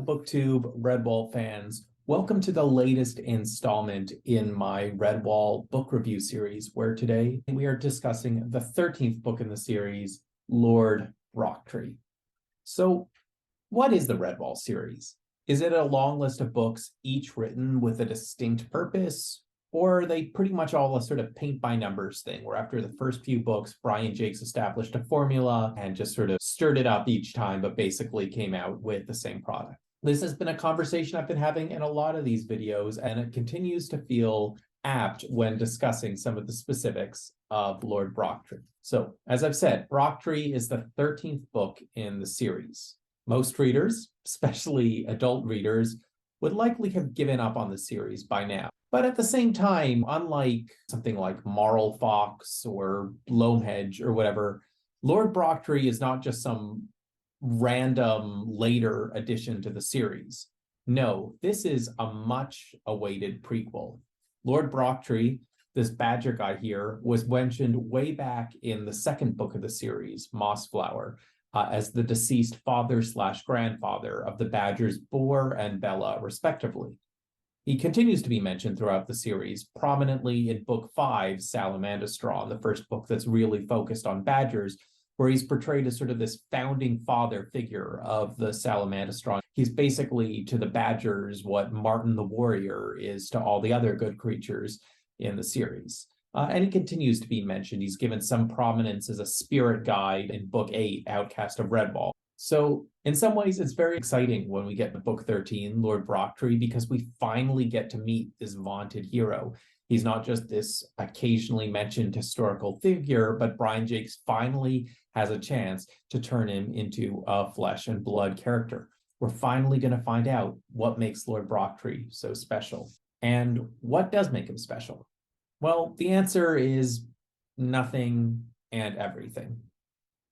BookTube Redwall fans? Welcome to the latest installment in my Redwall book review series, where today we are discussing the 13th book in the series, Lord Brocktree. So, what is the Redwall series? Is it a long list of books, each written with a distinct purpose? Or are they pretty much all a sort of paint by numbers thing, where after the first few books, Brian Jacques established a formula and just sort of stirred it up each time, but basically came out with the same product? This has been a conversation I've been having in a lot of these videos, and it continues to feel apt when discussing some of the specifics of Lord Brocktree. So, as I've said, Brocktree is the 13th book in the series. Most readers, especially adult readers, would likely have given up on the series by now. But at the same time, unlike something like Marl Fox or Loamhedge or whatever, Lord Brocktree is not just some random later addition to the series. No, this is a much awaited prequel. Lord Brocktree, this badger guy here, was mentioned way back in the second book of the series, Mossflower, as the deceased father/grandfather of the badgers Boar and Bella, respectively. He continues to be mentioned throughout the series, prominently in Book 5, Salamandastron, the first book that's really focused on badgers, where he's portrayed as sort of this founding father figure of the Salamandastron. He's basically to the badgers what Martin the Warrior is to all the other good creatures in the series. And he continues to be mentioned. He's given some prominence as a spirit guide in Book 8, Outcast of Redwall. So in some ways, it's very exciting when we get to Book 13, Lord Brocktree, because we finally get to meet this vaunted hero. He's not just this occasionally mentioned historical figure, but Brian Jacques finally has a chance to turn him into a flesh and blood character. We're finally going to find out what makes Lord Brocktree so special. And what does make him special? Well, the answer is nothing and everything.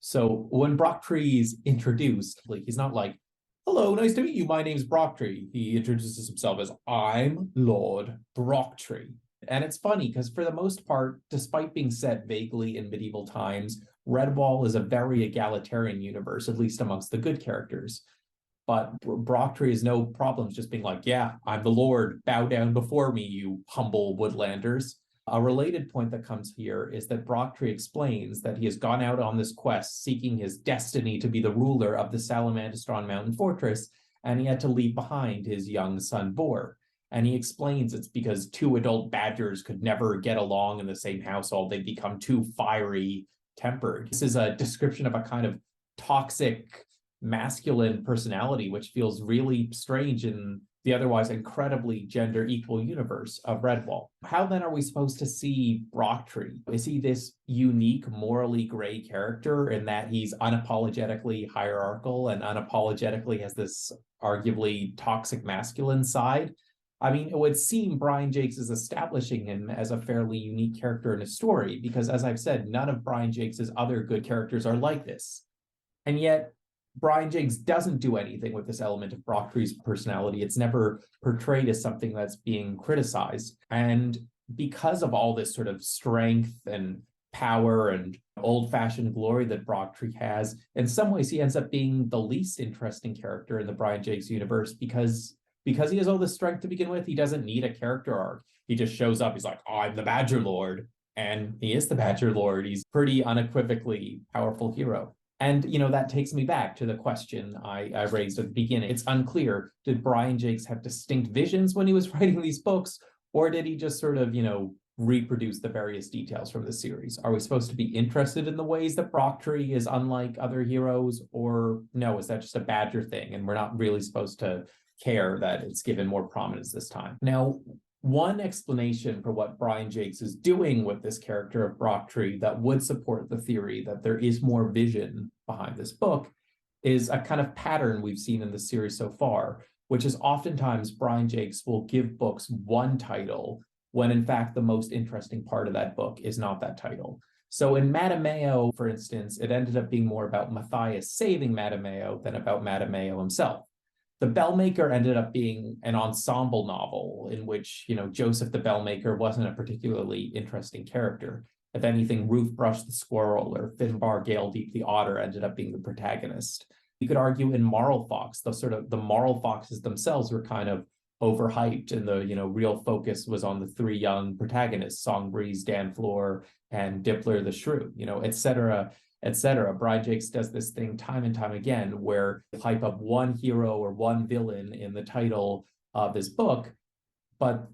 So when Brocktree is introduced, he's not like, "Hello, nice to meet you, my name's Brocktree." He introduces himself as, "I'm Lord Brocktree." And it's funny because for the most part, despite being set vaguely in medieval times, Redwall is a very egalitarian universe, at least amongst the good characters. But Brocktree has no problems just being like, "Yeah, I'm the Lord, bow down before me, you humble woodlanders." A related point that comes here is that Brocktree explains that he has gone out on this quest seeking his destiny to be the ruler of the Salamandastron Mountain Fortress, and he had to leave behind his young son Boar. And he explains it's because two adult badgers could never get along in the same household. They'd become too fiery tempered. This is a description of a kind of toxic masculine personality, which feels really strange in the otherwise incredibly gender equal universe of Redwall. How then are we supposed to see Brocktree? Is he this unique, morally gray character in that he's unapologetically hierarchical and unapologetically has this arguably toxic masculine side? I mean, it would seem Brian Jacques is establishing him as a fairly unique character in his story, because as I've said, none of Brian Jacques' other good characters are like this. And yet, Brian Jacques doesn't do anything with this element of Brocktree's personality. It's never portrayed as something that's being criticized. And because of all this sort of strength and power and old-fashioned glory that Brocktree has, in some ways he ends up being the least interesting character in the Brian Jacques universe because he has all this strength to begin with. He doesn't need a character arc. He just shows up. He's like, "I'm the Badger Lord." And he is the Badger Lord. He's pretty unequivocally powerful hero. And, that takes me back to the question I raised at the beginning. It's unclear. Did Brian Jacques have distinct visions when he was writing these books? Or did he just sort of, reproduce the various details from the series? Are we supposed to be interested in the ways that Brocktree is unlike other heroes? Or no, is that just a badger thing? And we're not really supposed to care that it's given more prominence this time. Now, one explanation for what Brian Jacques is doing with this character of Brocktree that would support the theory that there is more vision behind this book is a kind of pattern we've seen in the series so far, which is oftentimes Brian Jacques will give books one title when in fact the most interesting part of that book is not that title. So in Matameo, for instance, it ended up being more about Matthias saving Matameo than about Matameo himself. The Bellmaker ended up being an ensemble novel in which, Joseph the Bellmaker wasn't a particularly interesting character. If anything, Ruthbrush the Squirrel or Finbar Galedeep the Otter ended up being the protagonist. You could argue in Moral Fox, the Moral Foxes themselves were kind of overhyped, and the real focus was on the three young protagonists, Songbreeze, Danfleur, and Dippler the Shrew, etc., etc. Brian Jacques does this thing time and time again where you hype up one hero or one villain in the title of his book, but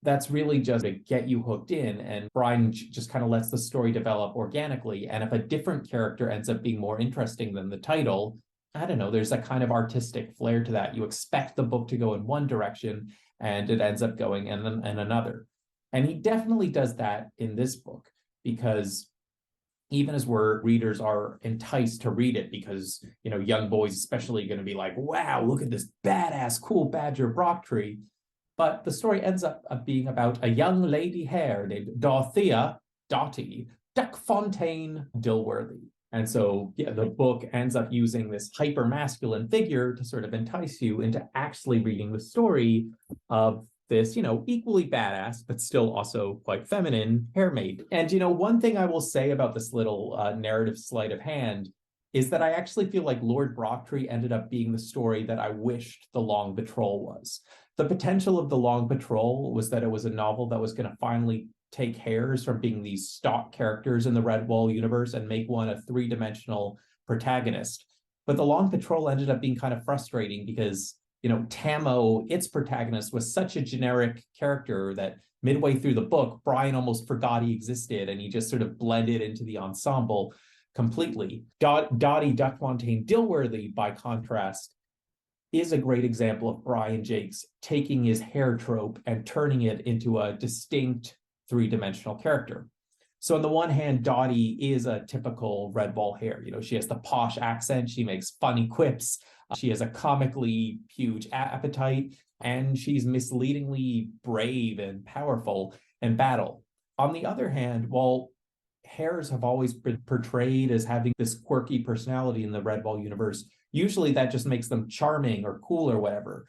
that's really just to get you hooked in, and Brian just kind of lets the story develop organically. And if a different character ends up being more interesting than the title, I don't know, there's a kind of artistic flair to that. You expect the book to go in one direction and it ends up going in another. And he definitely does that in this book, because even as readers are enticed to read it, because young boys especially are going to be like, wow, look at this badass cool Badger Brocktree. But the story ends up being about a young lady hare named Dottie Duckfontaine Dilworthy. And so, yeah, the book ends up using this hyper-masculine figure to sort of entice you into actually reading the story of this, equally badass, but still also quite feminine hare maid. And, one thing I will say about this little narrative sleight of hand is that I actually feel like Lord Brocktree ended up being the story that I wished The Long Patrol was. The potential of The Long Patrol was that it was a novel that was going to finally take hares from being these stock characters in the Redwall universe and make one a three-dimensional protagonist. But The Long Patrol ended up being kind of frustrating because, Tammo, its protagonist, was such a generic character that midway through the book, Brian almost forgot he existed and he just sort of blended into the ensemble completely. Dottie Duckfontaine Dilworthy, by contrast, is a great example of Brian Jacques taking his hare trope and turning it into a distinct three-dimensional character. So on the one hand, Dottie is a typical Redwall hare. She has the posh accent, she makes funny quips, she has a comically huge appetite, and she's misleadingly brave and powerful in battle. On the other hand, while hares have always been portrayed as having this quirky personality in the Redwall universe, usually that just makes them charming or cool or whatever.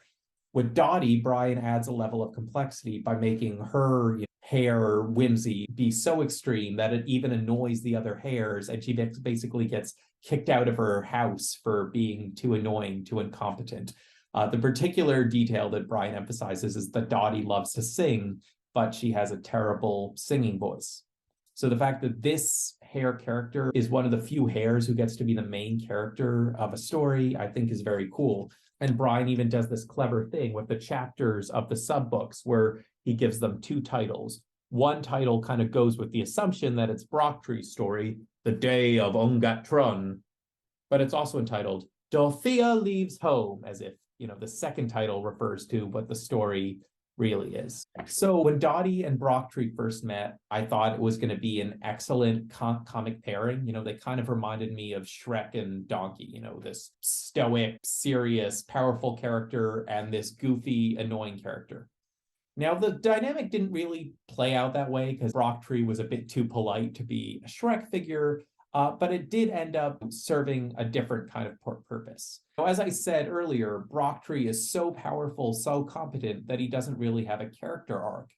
With Dottie, Brian adds a level of complexity by making her hare whimsy be so extreme that it even annoys the other hares, and she basically gets kicked out of her house for being too annoying, too incompetent. The particular detail that Brian emphasizes is that Dottie loves to sing, but she has a terrible singing voice. So the fact that this hare character is one of the few hares who gets to be the main character of a story, I think is very cool. And Brian even does this clever thing with the chapters of the sub-books where he gives them two titles. One title kind of goes with the assumption that it's Brocktree's story, The Day of Ongatron, but it's also entitled Dorothea Leaves Home, as if, the second title refers to what the story really is. So when Dottie and Brocktree first met, I thought it was going to be an excellent comic pairing. They kind of reminded me of Shrek and Donkey, this stoic, serious, powerful character and this goofy, annoying character. Now, the dynamic didn't really play out that way because Brocktree was a bit too polite to be a Shrek figure, but it did end up serving a different kind of purpose. As I said earlier, Brocktree is so powerful, so competent that he doesn't really have a character arc.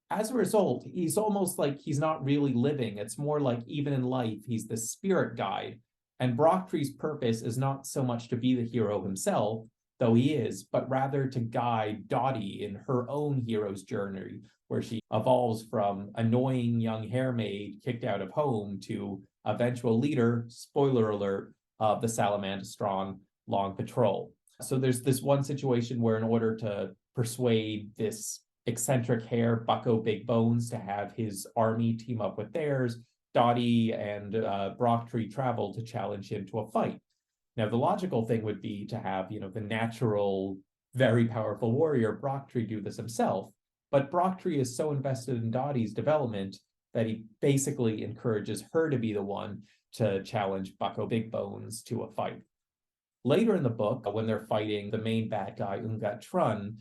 As a result, he's almost like he's not really living. It's more like even in life, he's the spirit guide. And Brocktree's purpose is not so much to be the hero himself, though he is, but rather to guide Dottie in her own hero's journey, where she evolves from annoying young hare maid kicked out of home to eventual leader, spoiler alert, of the Salamander-Strong Long Patrol. So there's this one situation where in order to persuade this eccentric hare, Bucko Big Bones, to have his army team up with theirs, Dottie and Brocktree travel to challenge him to a fight. Now, the logical thing would be to have, the natural, very powerful warrior Brocktree do this himself. But Brocktree is so invested in Dottie's development that he basically encourages her to be the one to challenge Bucko Big Bones to a fight. Later in the book, when they're fighting the main bad guy, Ongatron,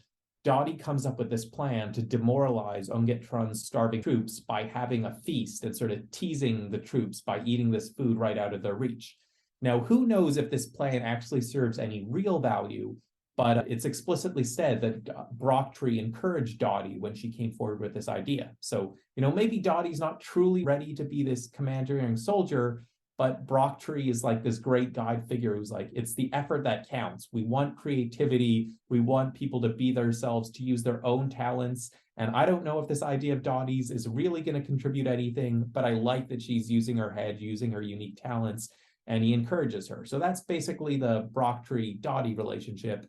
Dottie comes up with this plan to demoralize Ongatron's starving troops by having a feast and sort of teasing the troops by eating this food right out of their reach. Now, who knows if this plan actually serves any real value, but it's explicitly said that Brocktree encouraged Dottie when she came forward with this idea. So, maybe Dottie's not truly ready to be this commandeering soldier, But Brocktree is like this great guide figure who's like, it's the effort that counts. We want creativity. We want people to be themselves, to use their own talents. And I don't know if this idea of Dottie's is really going to contribute anything, but I like that she's using her head, using her unique talents, and he encourages her. So that's basically the Brocktree-Dottie relationship.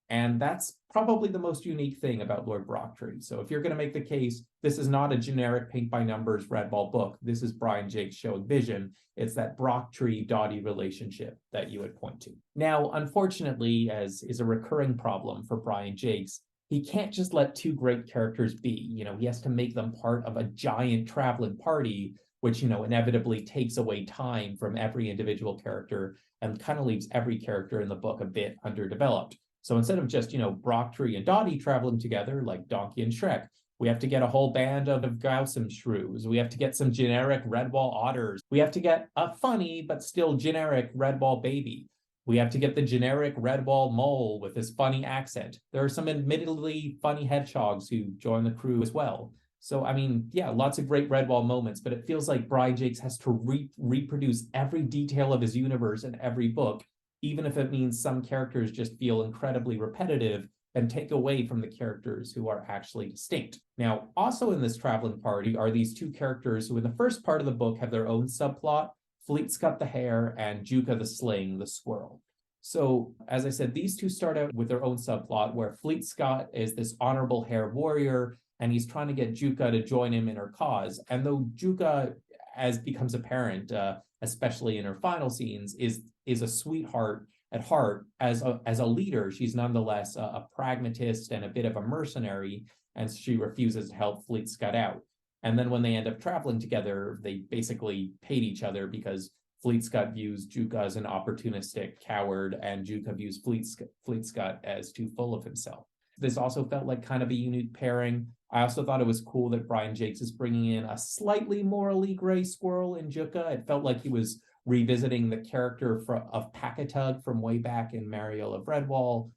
And that's probably the most unique thing about Lord Brocktree. So if you're going to make the case, this is not a generic paint-by-numbers Redwall book. This is Brian Jacques showing vision. It's that Brocktree-Dottie relationship that you would point to. Now, unfortunately, as is a recurring problem for Brian Jacques, he can't just let two great characters be. He has to make them part of a giant traveling party, which, inevitably takes away time from every individual character and kind of leaves every character in the book a bit underdeveloped. So instead of just, Brocktree and Dottie traveling together like Donkey and Shrek, we have to get a whole band of Gaussum shrews. We have to get some generic Redwall otters. We have to get a funny but still generic Redwall baby. We have to get the generic Redwall mole with his funny accent. There are some admittedly funny hedgehogs who join the crew as well. So, yeah, lots of great Redwall moments, but it feels like Brian Jacques has to reproduce every detail of his universe in every book, even if it means some characters just feel incredibly repetitive and take away from the characters who are actually distinct. Now, also in this traveling party are these two characters who in the first part of the book have their own subplot, Fleetscut the hare and Juka the sling, the squirrel. So, as I said, these two start out with their own subplot where Fleetscut is this honorable hare warrior, and he's trying to get Juka to join him in her cause. And though Juka, as becomes apparent, especially in her final scenes, is a sweetheart at heart, as a leader, she's nonetheless a pragmatist and a bit of a mercenary, and she refuses to help Fleetscut out. And then when they end up traveling together, they basically hate each other because Fleetscut views Juka as an opportunistic coward, and Juka views Fleetscut as too full of himself. This also felt like kind of a unique pairing. I also thought it was cool that Brian Jacques is bringing in a slightly morally gray squirrel in Juka. It felt like he was revisiting the character of Packatug from way back in Mariel of Redwall.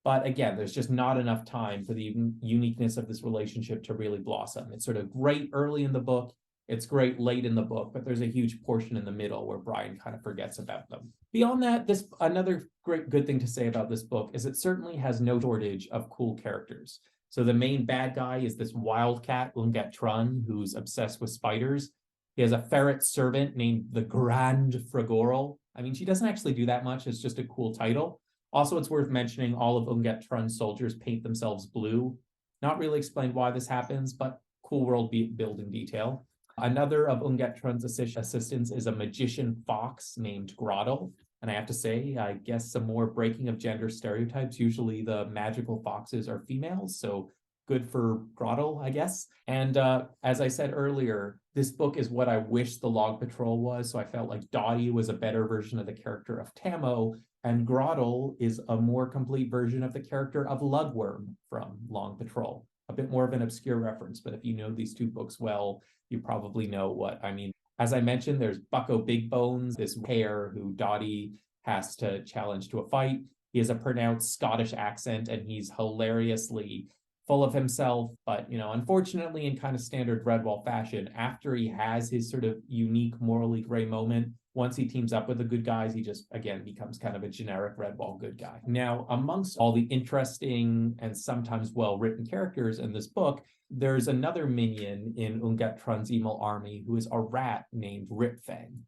But again, there's just not enough time for the uniqueness of this relationship to really blossom. It's sort of great early in the book. It's great late in the book, but there's a huge portion in the middle where Brian kind of forgets about them. Beyond that, another great good thing to say about this book is it certainly has no shortage of cool characters. So the main bad guy is this wildcat, Ungat Trun, who's obsessed with spiders. He has a ferret servant named the Grand Fragorel. She doesn't actually do that much. It's just a cool title. Also, it's worth mentioning all of Ungat Trun's soldiers paint themselves blue. Not really explained why this happens, but cool world building detail. Another of Ungat Trun's assistants is a magician fox named Grottle. And I have to say, I guess some more breaking of gender stereotypes. Usually the magical foxes are females, so good for Grottle, I guess. And as I said earlier, this book is what I wish the Log Patrol was. So I felt like Dottie was a better version of the character of Tammo, and Grottle is a more complete version of the character of Lugworm from Long Patrol. A bit more of an obscure reference, but if you know these two books well, you probably know what I mean. As I mentioned, there's Bucko Big Bones, this hare who Dottie has to challenge to a fight. He has a pronounced Scottish accent, and he's hilariously full of himself. But, unfortunately, in kind of standard Redwall fashion, after he has his sort of unique morally gray moment, once he teams up with the good guys, he just, again, becomes kind of a generic Redwall good guy. Now, amongst all the interesting and sometimes well-written characters in this book, there's another minion in Ungat Trun's evil army who is a rat named Rip Fang.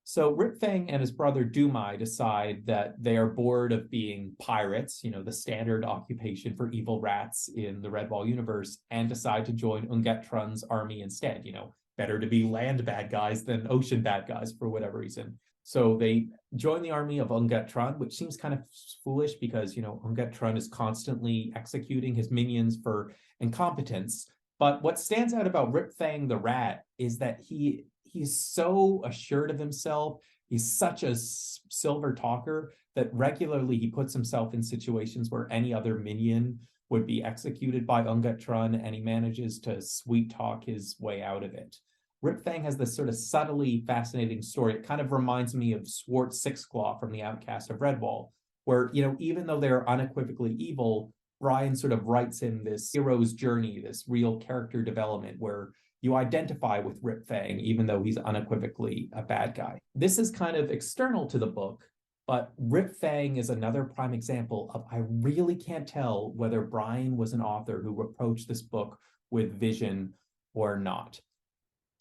So Rip Fang and his brother Dumai decide that they are bored of being pirates, the standard occupation for evil rats in the Redwall universe, and decide to join Ungat Trun's army instead. Better to be land bad guys than ocean bad guys for whatever reason. So they join the army of Ungat Trun, which seems kind of foolish because, Ungat Trun is constantly executing his minions for incompetence. But what stands out about Rip Fang the rat is that he's so assured of himself. He's such a silver talker that regularly he puts himself in situations where any other minion would be executed by Ungat Trun, and he manages to sweet talk his way out of it. Rip Fang has this sort of subtly fascinating story. It kind of reminds me of Swart Sixclaw from The Outcast of Redwall, where, even though they're unequivocally evil, Brian sort of writes in this hero's journey, this real character development where you identify with Rip Fang, even though he's unequivocally a bad guy. This is kind of external to the book, but Rip Fang is another prime example of I really can't tell whether Brian was an author who approached this book with vision or not.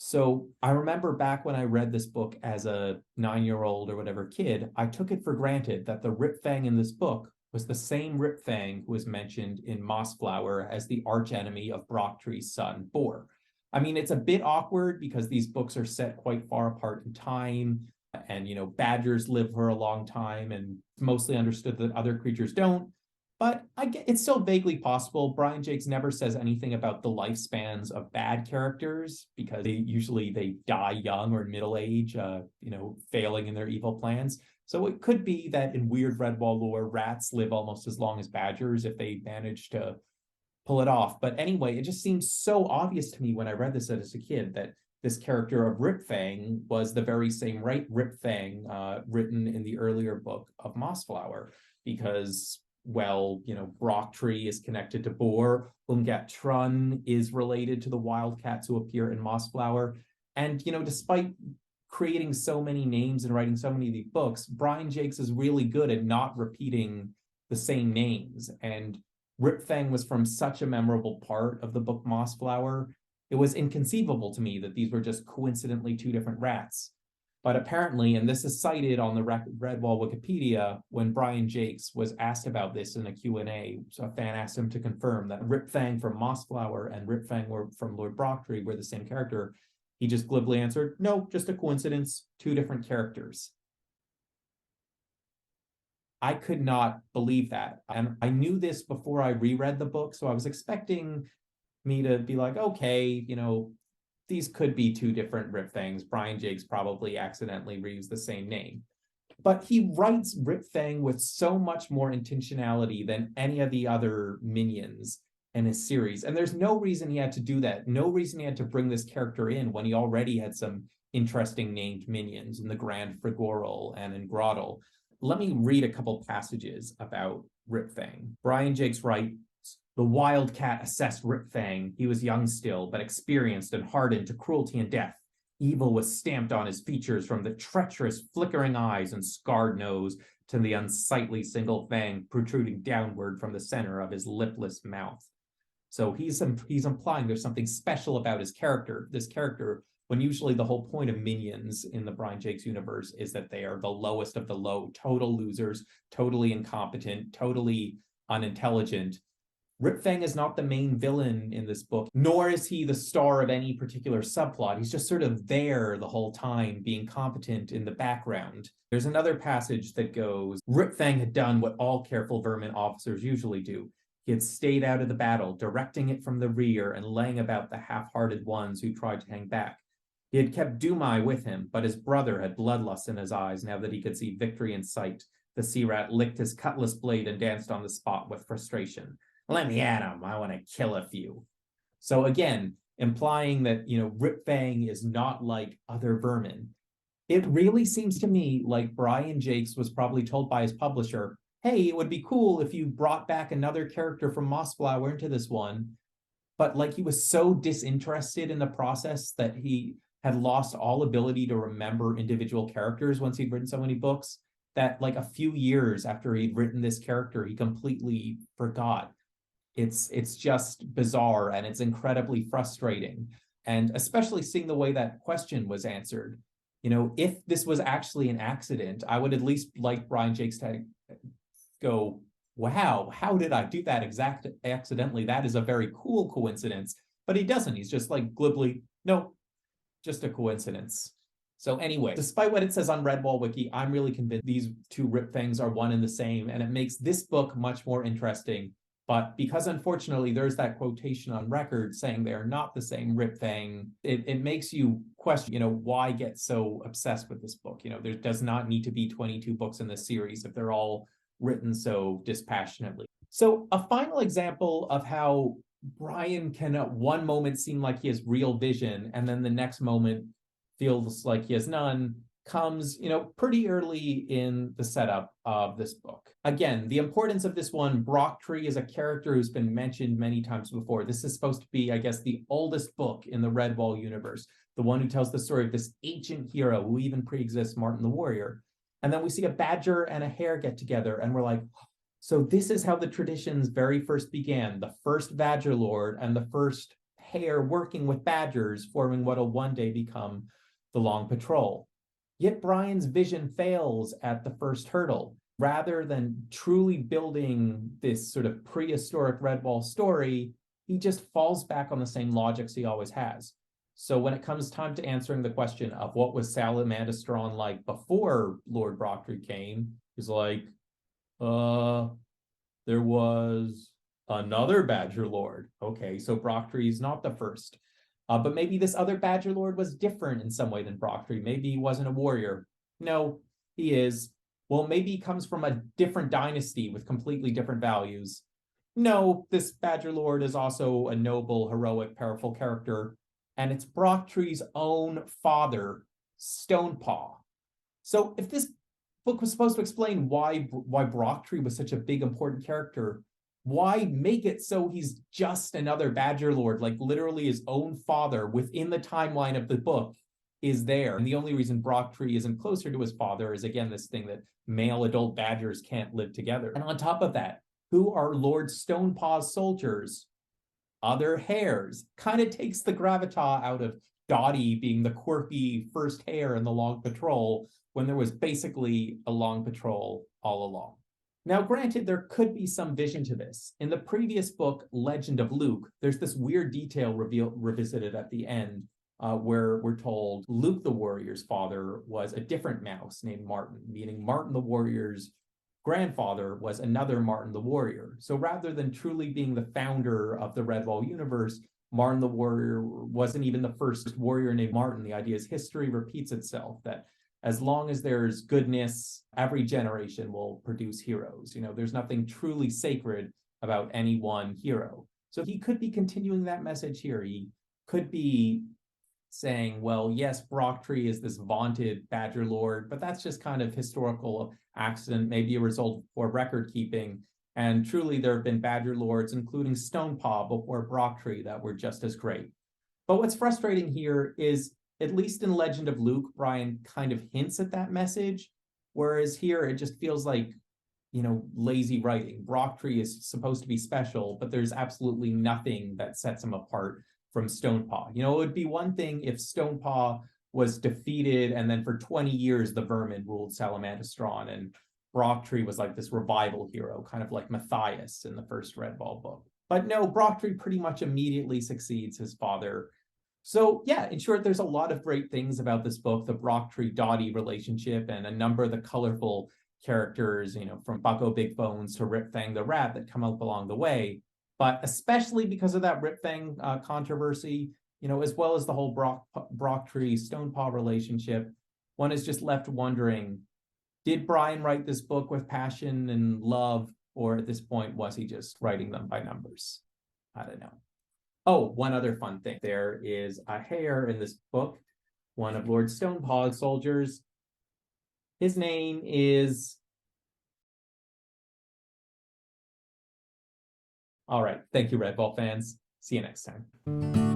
So I remember back when I read this book as a 9-year-old or whatever kid, I took it for granted that the Rip Fang in this book was the same Rip Fang who was mentioned in Mossflower as the archenemy of Brocktree's son, Boar. I mean, it's a bit awkward because these books are set quite far apart in time, and, badgers live for a long time, and it's mostly understood that other creatures don't. But it's still vaguely possible. Brian Jacques never says anything about the lifespans of bad characters because they die young or in middle age, failing in their evil plans. So it could be that in weird Redwall lore, rats live almost as long as badgers if they manage to pull it off. But anyway, it just seems so obvious to me when I read this as a kid that this character of Rip Fang was the very same Rip Fang written in the earlier book of Mossflower, because Brocktree is connected to Boar. Umgat Trun is related to the wildcats who appear in Mossflower. And, despite creating so many names and writing so many of these books, Brian Jacques is really good at not repeating the same names. And Rip Fang was from such a memorable part of the book Mossflower. It was inconceivable to me that these were just coincidentally two different rats. But apparently, and this is cited on the Redwall Wikipedia, when Brian Jacques was asked about this in a Q&A, so a fan asked him to confirm that Rip Fang from Mossflower and Rip Fang from Lord Brocktree were the same character. He just glibly answered, no, just a coincidence, two different characters. I could not believe that. And I knew this before I reread the book, so I was expecting me to be like, okay, these could be two different Rip Fangs. Brian Jacques probably accidentally reused the same name. But he writes Rip Fang with so much more intentionality than any of the other minions in his series. And there's no reason he had to do that. No reason he had to bring this character in when he already had some interesting named minions in the Grand Frigorel and in Grottle. Let me read a couple passages about Rip Fang. Brian Jacques writes, the wildcat assessed Rip Fang. He was young still, but experienced and hardened to cruelty and death. Evil was stamped on his features, from the treacherous flickering eyes and scarred nose to the unsightly single fang protruding downward from the center of his lipless mouth. So he's implying there's something special about his character, this character, when usually the whole point of minions in the Brian Jacques universe is that they are the lowest of the low, total losers, totally incompetent, totally unintelligent. Rip Fang is not the main villain in this book, nor is he the star of any particular subplot. He's just sort of there the whole time, being competent in the background. There's another passage that goes, Rip Fang had done what all careful vermin officers usually do. He had stayed out of the battle, directing it from the rear and laying about the half-hearted ones who tried to hang back. He had kept Dumai with him, but his brother had bloodlust in his eyes now that he could see victory in sight. The sea rat licked his cutlass blade and danced on the spot with frustration. Let me at him. I want to kill a few. So again, implying that, Rip Fang is not like other vermin. It really seems to me like Brian Jacques was probably told by his publisher, hey, it would be cool if you brought back another character from Mossflower into this one. But he was so disinterested in the process that he had lost all ability to remember individual characters once he'd written so many books that a few years after he'd written this character, he completely forgot. It's just bizarre, and it's incredibly frustrating. And especially seeing the way that question was answered. If this was actually an accident, I would at least like Brian Jacques to go, wow, how did I do that accidentally? That is a very cool coincidence. But he doesn't. He's just glibly, no, just a coincidence. So anyway, despite what it says on Redwall Wiki, I'm really convinced these two Rip Fangs are one and the same, and it makes this book much more interesting. But because unfortunately there's that quotation on record saying they are not the same Rip Fang, it makes you question, why get so obsessed with this book? There does not need to be 22 books in this series if they're all written so dispassionately. So a final example of how Brian can at one moment seem like he has real vision and then the next moment feels like he has none comes, pretty early in the setup of this book. Again, the importance of this one, Brocktree is a character who's been mentioned many times before. This is supposed to be, I guess, the oldest book in the Redwall universe, the one who tells the story of this ancient hero who even pre-exists Martin the Warrior. And then we see a badger and a hare get together, and we're like, so this is how the traditions very first began. The first badger lord and the first hare working with badgers, forming what will one day become the Long Patrol. Yet Brian's vision fails at the first hurdle. Rather than truly building this sort of prehistoric Redwall story, he just falls back on the same logics he always has. So when it comes time to answering the question of what was Salamandastron like before Lord Brocktree came, he's like, there was another Badger Lord. Okay, so Brocktree's not the first. But maybe this other Badger Lord was different in some way than Brocktree. Maybe he wasn't a warrior. No, he is. Well, maybe he comes from a different dynasty with completely different values. No, this Badger Lord is also a noble, heroic, powerful character. And it's Brocktree's own father, Stonepaw. So if this book was supposed to explain why Brocktree was such a big, important character, why make it so he's just another Badger Lord, like literally his own father within the timeline of the book is there? And the only reason Brocktree isn't closer to his father is, again, this thing that male adult badgers can't live together. And on top of that, who are Lord Stonepaw's soldiers? Other hares. Kind of takes the gravitas out of Dottie being the quirky first hare in the Long Patrol when there was basically a Long Patrol all along. Now, granted, there could be some vision to this. In the previous book, Legend of Luke, there's this weird detail revisited at the end where we're told Luke the Warrior's father was a different mouse named Martin, meaning Martin the Warrior's grandfather was another Martin the Warrior. So rather than truly being the founder of the Redwall universe, Martin the Warrior wasn't even the first warrior named Martin. The idea is history repeats itself, that as long as there's goodness, every generation will produce heroes. There's nothing truly sacred about any one hero. So he could be continuing that message here. He could be saying, well, yes, Brocktree is this vaunted Badger Lord, but that's just kind of historical accident, maybe a result of poor record keeping. And truly, there have been Badger Lords, including Stonepaw before Brocktree, that were just as great. But what's frustrating here is, at least in Legend of Luke, Brian kind of hints at that message, whereas here it just feels like, lazy writing. Brocktree is supposed to be special, but there's absolutely nothing that sets him apart from Stonepaw. It would be one thing if Stonepaw was defeated and then for 20 years the vermin ruled Salamandastron and Brocktree was like this revival hero, kind of like Matthias in the first Redwall book. But no, Brocktree pretty much immediately succeeds his father. So yeah, in short, there's a lot of great things about this book, the Brocktree-Dottie relationship, and a number of the colorful characters, from Bucko Big Bones to Rip Fang the Rat that come up along the way. But especially because of that Rip Fang controversy, as well as the whole Brocktree-Stonepaw relationship, one is just left wondering, did Brian write this book with passion and love, or at this point, was he just writing them by numbers? I don't know. Oh, one other fun thing. There is a hare in this book, one of Lord Stonepaw's soldiers. His name is... All right. Thank you, Redwall fans. See you next time.